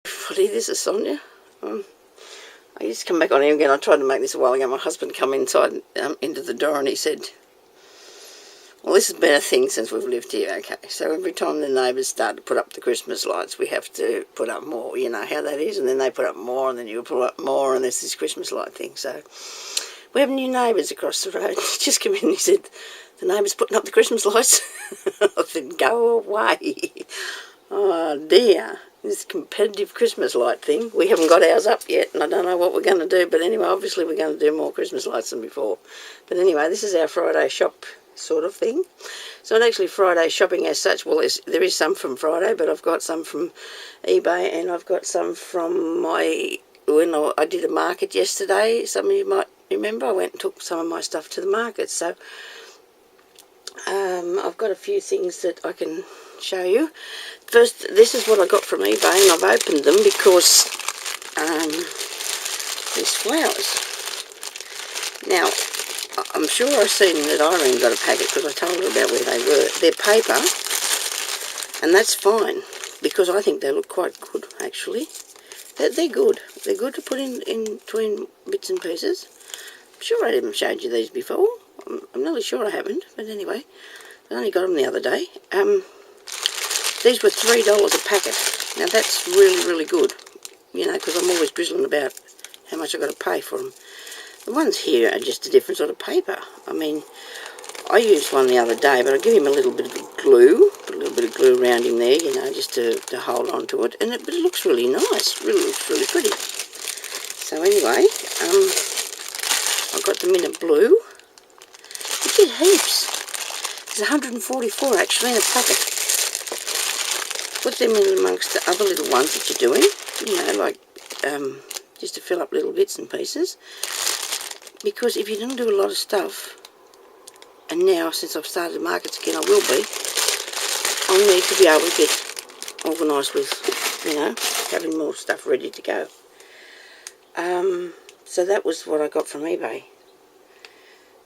Everybody, this is Sonia. I used to come back on here again. I tried to make this a while ago. My husband come inside into the door and he said, well, this has been a thing since we've lived here, okay. So every time the neighbours start to put up the Christmas lights, we have to put up more. You know how that is? And then they put up more and then you put up more and there's this Christmas light thing. So we have new neighbours across the road. He just came in and he said, the neighbour's putting up the Christmas lights. I said, go away. Oh dear, this competitive Christmas light thing. We haven't got ours up yet and I don't know what we're going to do. But anyway, obviously we're going to do more Christmas lights than before. But anyway, this is our Friday shop sort of thing. It's not actually Friday shopping as such. Well, there is some from Friday, but I've got some from eBay and I've got some from when I did a market yesterday. Some of you might remember I went and took some of my stuff to the market. So I've got a few things that I can show you. First, this is what I got from eBay and I've opened them because these flowers. Now, I'm sure I've seen that Irene got a packet because I told her about where they were. They're paper, and that's fine because I think they look quite good, actually. They're good. They're good to put in between bits and pieces. I'm sure I haven't showed you these before. I'm nearly sure I haven't, but anyway, I only got them the other day. These were $3 a packet. Now that's really, really good, you know, because I'm always grizzling about how much I've got to pay for them. The ones here are just a different sort of paper. I mean, I used one the other day, but I give him a little bit of glue, put a little bit of glue around him there, you know, just to hold on to it. But it looks really nice, really looks really pretty. So anyway, I got them in a blue. You get heaps. There's 144 actually in a packet. Put them in amongst the other little ones that you're doing, you know, like just to fill up little bits and pieces. Because if you don't do a lot of stuff, and now since I've started markets again I will be, I'll need to be able to get organised with, you know, having more stuff ready to go. So that was what I got from eBay.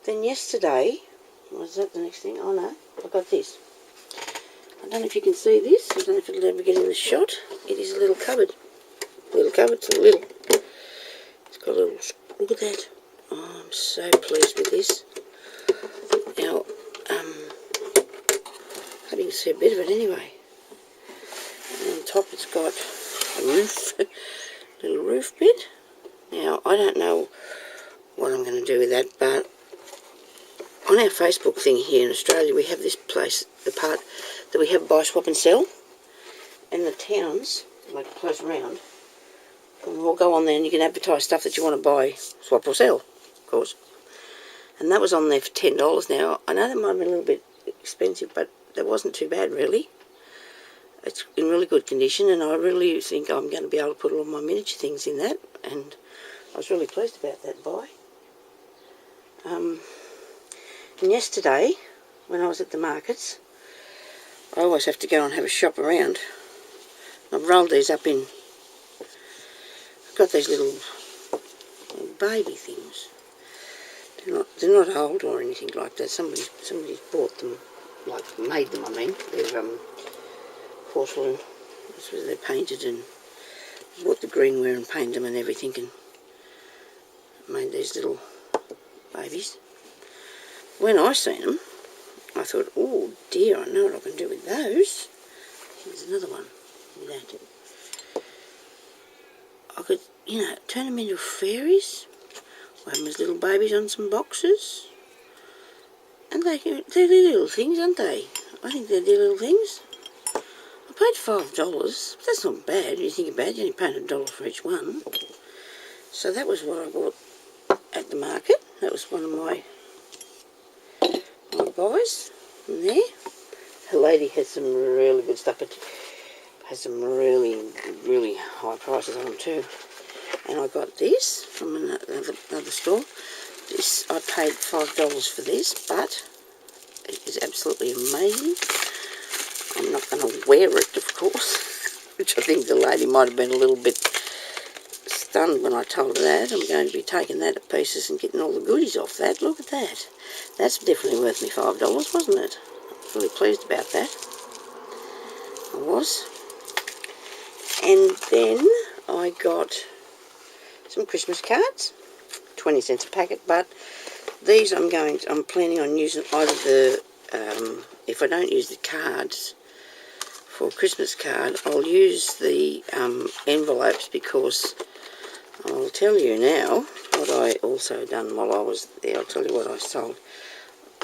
Then yesterday, was that the next thing? Oh no, I got this. I don't know if you can see this, I don't know if it'll ever get in the shot. It is a little cupboard. So little. It's got a little, look at that. Oh, I'm so pleased with this. Now, hope you can see a bit of it anyway. And on top it's got a roof, little roof bit. Now, I don't know what I'm going to do with that, but on our Facebook thing here in Australia, we have this place, the part that we have buy, swap and sell. And the towns, like close around, will go on there and you can advertise stuff that you want to buy, swap or sell. Course. And that was on there for $10. Now, I know that might have been a little bit expensive, but that wasn't too bad really. It's in really good condition and I really think I'm going to be able to put all my miniature things in that, and I was really pleased about that buy. And yesterday, when I was at the markets, I always have to go and have a shop around. I've rolled these up in, I've got these little baby things. They're not old or anything like that. Somebody's bought them, like made them. I mean, they're porcelain. That's where they're painted, and bought the greenware and painted them and everything, and made these little babies. When I seen them, I thought, oh dear, I know what I can do with those. Here's another one. I could, you know, turn them into fairies. I have them as little babies on some boxes. And they're little things, aren't they? I think they're dear little things. I paid $5. That's not bad. You think about it, you only paid $1 for each one. So that was what I bought at the market. That was one of my buys from there. The lady had some really good stuff, but has some really, really high prices on them too. And I got this from another store. This, I paid $5 for this, but it is absolutely amazing. I'm not going to wear it, of course, which I think the lady might have been a little bit stunned when I told her that. I'm going to be taking that to pieces and getting all the goodies off that. Look at that. That's definitely worth me $5, wasn't it? I was really pleased about that. I was. And then I got some Christmas cards, 20 cents a packet, but these I'm planning on using either the, if I don't use the cards for a Christmas card, I'll use the envelopes, because I'll tell you now what I also done while I was there. I'll tell you what I sold.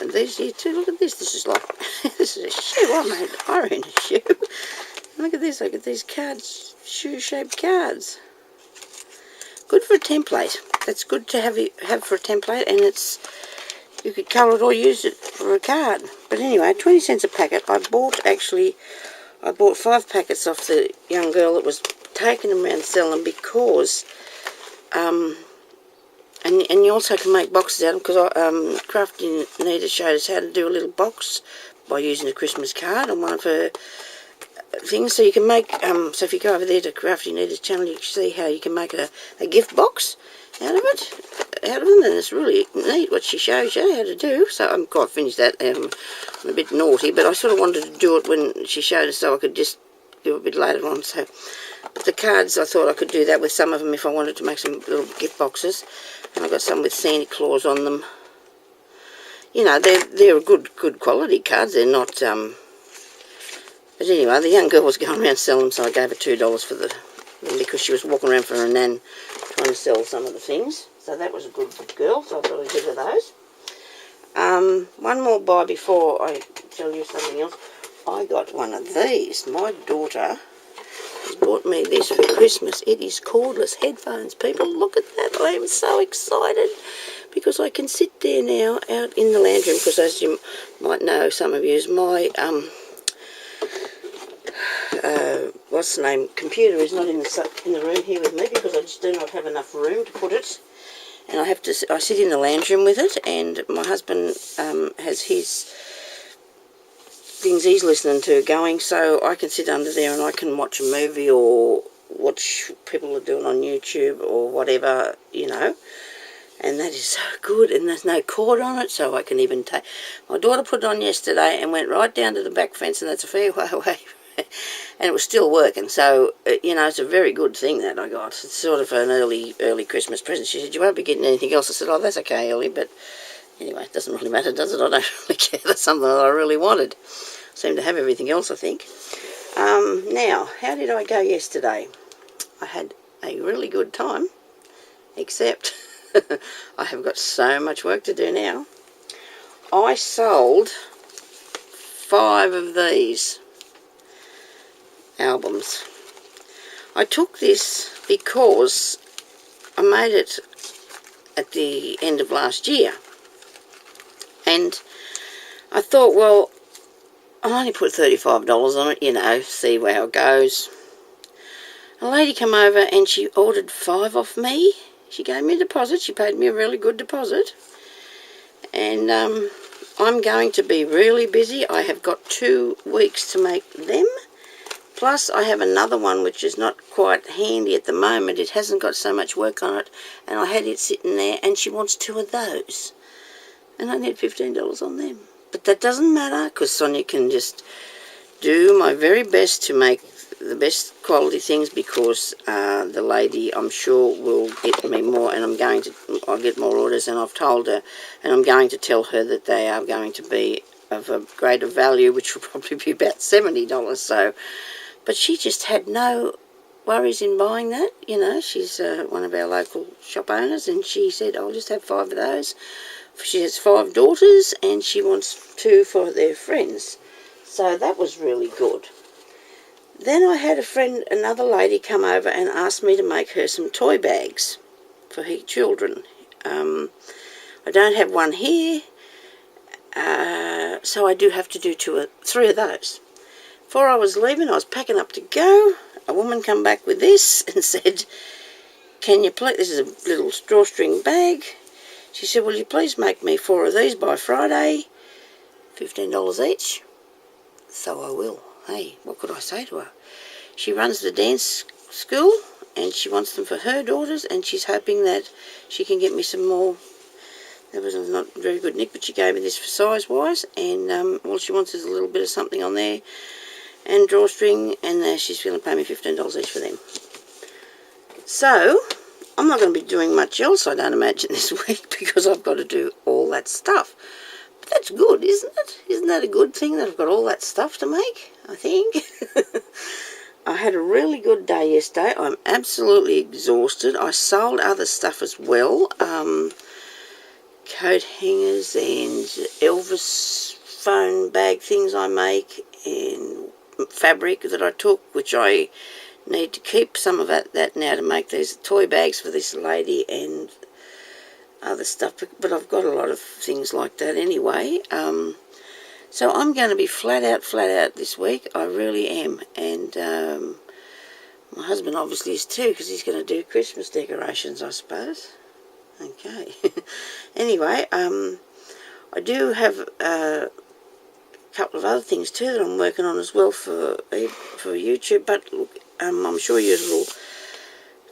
And these here too, look at this. This is like, this is a shoe. I ran a shoe. Look at this, look at these cards, shoe-shaped cards. Good for a template. That's good to have for a template, and you could colour it or use it for a card. But anyway, 20 cents a packet. I bought 5 packets off the young girl that was taking them around selling, because and you also can make boxes out of them, because Crafty Nita showed us how to do a little box by using a Christmas card on one of her things. So you can make, so if you go over there to Crafty Nita's channel, you can see how you can make a gift box out of them, and it's really neat what she shows you how to do. So I'm quite finished that. I'm a bit naughty, but I sort of wanted to do it when she showed us, so I could just do it a bit later on. So, but the cards, I thought I could do that with some of them if I wanted to make some little gift boxes. And I got some with Santa Claus on them. You know, they're good quality cards. They're not. But anyway, the young girl was going around selling them, so I gave her $2 for them, because she was walking around for her nan trying to sell some of the things. So that was a good girl, so I thought I'd give her those. One more buy before I tell you something else. I got one of these. My daughter has bought me this for Christmas. It is cordless headphones, people. Look at that. I am so excited, because I can sit there now out in the lounge room, because as you might know, some of you, my what's the name, computer is not in the room here with me, because I just do not have enough room to put it, and I sit in the lounge room with it, and my husband has his things he's listening to going, so I can sit under there and I can watch a movie or watch people are doing on YouTube or whatever, you know, and that is so good, and there's no cord on it, so I can even take, my daughter put it on yesterday and went right down to the back fence, and that's a fair way away, and it was still working. So you know, it's a very good thing that I got. It's sort of an early Christmas present. She said, you won't be getting anything else. I said, oh, that's okay, Ellie, but anyway, it doesn't really matter, does it? I don't really care. That's something that I really wanted. Seem to have everything else, I think. Now, how did I go yesterday? I had a really good time, except I have got so much work to do now. I sold 5 of these albums. I took this because I made it at the end of last year, and I thought, well, I'll only put $35 on it, you know, see how it goes. A lady came over and she ordered 5 off me. She gave me a deposit. She paid me a really good deposit. And I'm going to be really busy. I have got 2 weeks to make them. Plus, I have another one which is not quite handy at the moment. It hasn't got so much work on it. And I had it sitting there, and she wants 2 of those. And I need $15 on them. But that doesn't matter, because Sonia can just do my very best to make the best quality things, because the lady, I'm sure, will get me more, and I'll get more orders, and I've told her, and I'm going to tell her that they are going to be of a greater value, which will probably be about $70. So, but she just had no worries in buying that. You know, she's one of our local shop owners, and she said, I'll just have 5 of those. She has 5 daughters, and she wants 2 for their friends. So that was really good. Then I had another lady come over and asked me to make her some toy bags for her children. I don't have one here, so I do have to do 3 of those. Before I was leaving, I was packing up to go. A woman come back with this and said, can you please, this is a little drawstring bag. She said, will you please make me 4 of these by Friday, $15 each? So I will. Hey, what could I say to her? She runs the dance school, and she wants them for her daughters, and she's hoping that she can get me some more. That was not very good, Nick, but she gave me this for size-wise, and all she wants is a little bit of something on there. and drawstring, and she's going to pay me $15 each for them. So I'm not going to be doing much else, I don't imagine, this week, because I've got to do all that stuff. But that's good, isn't it? Isn't that a good thing that I've got all that stuff to make, I think? I had a really good day yesterday. I'm absolutely exhausted. I sold other stuff as well. Coat hangers and Elvis phone bag things I make, and fabric that I took, which I need to keep some of that now to make these toy bags for this lady and other stuff. But I've got a lot of things like that anyway. So I'm going to be flat out this week. I really am. And my husband obviously is too, because he's going to do Christmas decorations, I suppose. Okay. Anyway, I do have a couple of other things too that I'm working on as well for YouTube. But look, I'm sure you will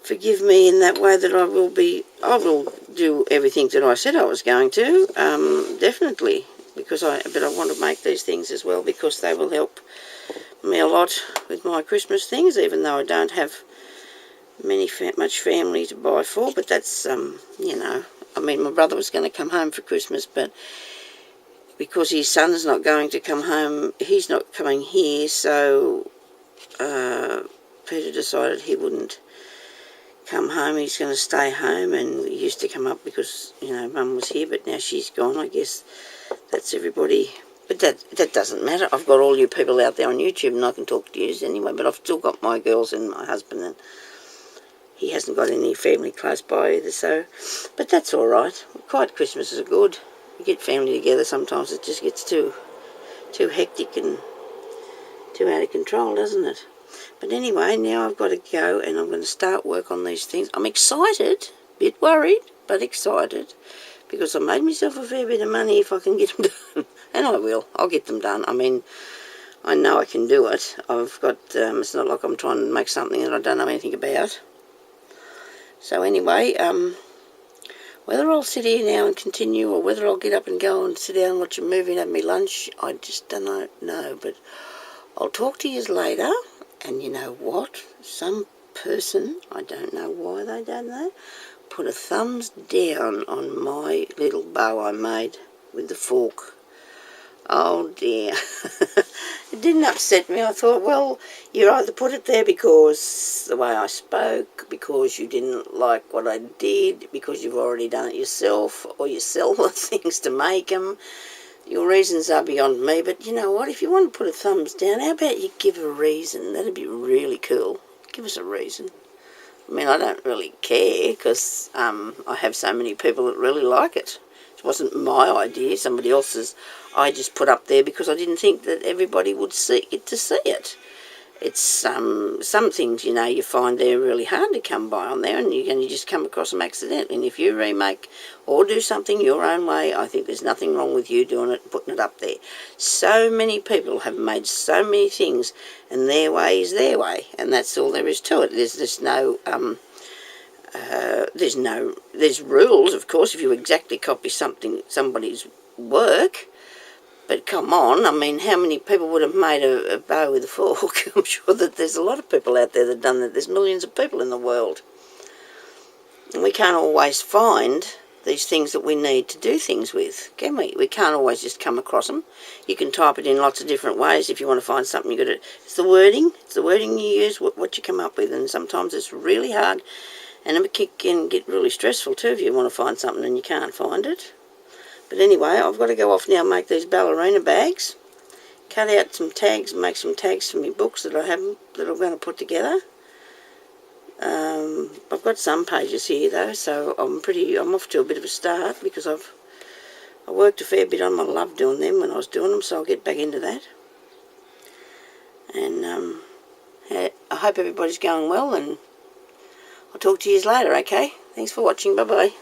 forgive me in that way, that I will do everything that I said I was going to. Definitely. But I want to make these things as well, because they will help me a lot with my Christmas things, even though I don't have much family to buy for. But that's, you know, I mean, my brother was going to come home for Christmas, but because his son's not going to come home, he's not coming here, so Peter decided he wouldn't come home. He's going to stay home, and he used to come up because, you know, Mum was here, but now she's gone. I guess that's everybody. But that doesn't matter. I've got all you people out there on YouTube, and I can talk to you anyway. But I've still got my girls and my husband, and he hasn't got any family close by either. So, but that's all right. Quiet Christmases are good. You get family together. Sometimes it just gets too hectic and too out of control, doesn't it? But anyway, now I've got to go, and I'm going to start work on these things. I'm excited, a bit worried, but excited, because I made myself a fair bit of money if I can get them done. And I will. I'll get them done. I mean, I know I can do it. I've got, it's not like I'm trying to make something that I don't know anything about. So anyway, whether I'll sit here now and continue, or whether I'll get up and go and sit down and watch a movie and have my lunch, I just don't know. But I'll talk to you later. And you know what? Some person, I don't know why they done that, put a thumbs down on my little bow I made with the fork. Oh dear. It didn't upset me. I thought, well, you either put it there because the way I spoke, because you didn't like what I did, because you've already done it yourself, or you sell the things to make them. Your reasons are beyond me, but you know what? If you want to put a thumbs down, how about you give a reason? That'd be really cool. Give us a reason. I mean, I don't really care, because I have so many people that really like it. It wasn't my idea, somebody else's. I just put up there because I didn't think that everybody would get to see it. It's some things, you know, you find they're really hard to come by on there, and you just come across them accidentally. And if you remake or do something your own way, I think there's nothing wrong with you doing it and putting it up there. So many people have made so many things, and their way is their way, and that's all there is to it. There's rules, of course, if you exactly copy somebody's work. But come on, I mean, how many people would have made a bow with a fork? I'm sure that there's a lot of people out there that have done that. There's millions of people in the world. And we can't always find these things that we need to do things with, can we? We can't always just come across them. You can type it in lots of different ways. If you want to find something, you've got to... It's the wording. It's the wording you use, what you come up with. And sometimes it's really hard. And it can get really stressful too if you want to find something and you can't find it. But anyway, I've got to go off now and make these ballerina bags, cut out some tags and make some tags for my books that I'm going to put together. I've got some pages here though, so I'm off to a bit of a start, because I worked a fair bit on them. I loved doing them when I was doing them, so I'll get back into that. And I hope everybody's going well, and I'll talk to you later, okay? Thanks for watching, bye-bye.